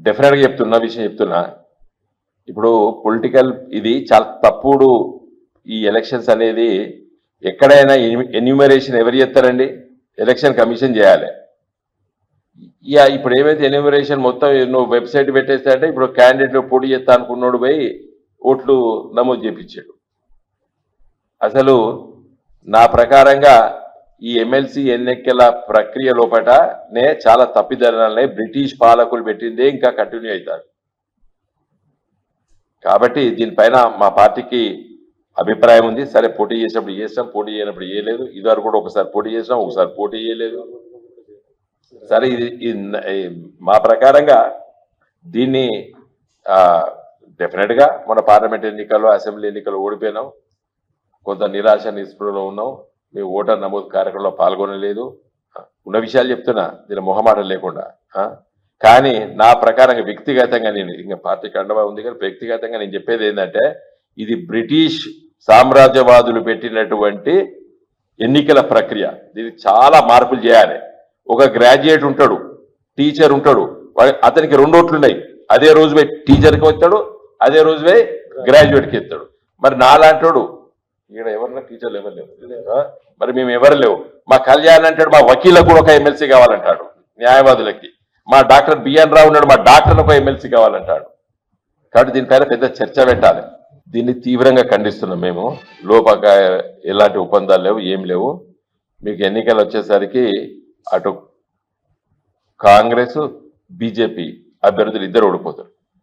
డెఫినెట్గా చెప్తున్నా విషయం చెప్తున్నా. ఇప్పుడు పొలిటికల్ ఇది చాలా తప్పుడు. ఈ ఎలక్షన్స్ అనేది ఎక్కడైనా ఎన్యూమరేషన్ ఎవరు చేస్తారండి? ఎలక్షన్ కమిషన్ చేయాలి. ఇప్పుడు ఏమైతే ఎన్యూమరేషన్ మొత్తం నువ్వు వెబ్సైట్ పెట్టేస్తా అంటే ఇప్పుడు క్యాండిడేట్ పోటీ చేస్తా అనుకున్నాడు పోయి ఓట్లు నమోదు చేయించాడు. అసలు నా ప్రకారంగా ఈ ఎమ్మెల్సీ ఎన్నికల ప్రక్రియ లోపటనే చాలా తప్పిదనాలనే బ్రిటిష్ పాలకులు పెట్టిందే ఇంకా కంటిన్యూ అవుతారు. కాబట్టి దీనిపైన మా పార్టీకి అభిప్రాయం ఉంది. సరే, పోటీ చేసినప్పుడు చేస్తాం, పోటీ చేయనప్పుడు చేయలేదు. ఇదివరకు కూడా ఒకసారి పోటీ చేసినాం, ఒకసారి పోటీ చేయలేదు. సరే, ఇది మా ప్రకారంగా దీన్ని డెఫినెట్గా మన పార్లమెంట్ ఎన్నికల్లో, అసెంబ్లీ ఎన్నికల్లో ఓడిపోయినాం. కొంత నిరాశ నిస్పృహలో ఉన్నాం. మేము ఓటర్ నమోదు కార్యక్రమంలో పాల్గొనలేదు. ఉన్న విషయాలు చెప్తున్నా, దీని మొహమాటం లేకుండా. కానీ నా ప్రకారంగా వ్యక్తిగతంగా నేను ఇంకా పార్టీకి అండగా ఉంది, కానీ వ్యక్తిగతంగా నేను చెప్పేది ఏంటంటే ఇది బ్రిటిష్ సామ్రాజ్యవాదులు పెట్టినటువంటి ఎన్నికల ప్రక్రియ. దీనికి చాలా మార్పులు చేయాలి. ఒక గ్రాడ్యుయేట్ ఉంటాడు, టీచర్ ఉంటాడు, అతనికి 2 ఓట్లు ఉన్నాయి. అదే రోజు పోయి టీచర్కి వస్తాడు, అదే రోజు పోయి గ్రాడ్యుయేట్కి ఇస్తాడు. మరి నాలాంటాడు ఇక్కడ ఎవరన్నా టీచర్లు ఎవరు లేవు, మరి మేము ఎవరు లేవు. మా కళ్యాణ్ అంటాడు మా వకీలకు కూడా ఒక ఎమ్మెల్సీ కావాలంటాడు, న్యాయవాదులకి. మా డాక్టర్ బిఎన్ రావు ఉన్నాడు, మా డాక్టర్లకు ఒక ఎమ్మెల్సీ కావాలంటాడు. కాబట్టి దీనిపైన పెద్ద చర్చ పెట్టాలి. దీన్ని తీవ్రంగా ఖండిస్తున్నాం మేము. లోపక ఎలాంటి ఒప్పందాలు లేవు, ఏం లేవు. మీకు ఎన్నికలు వచ్చేసరికి అటు కాంగ్రెస్, బీజేపీ అభ్యర్థులు ఇద్దరు ఓడిపోతారు.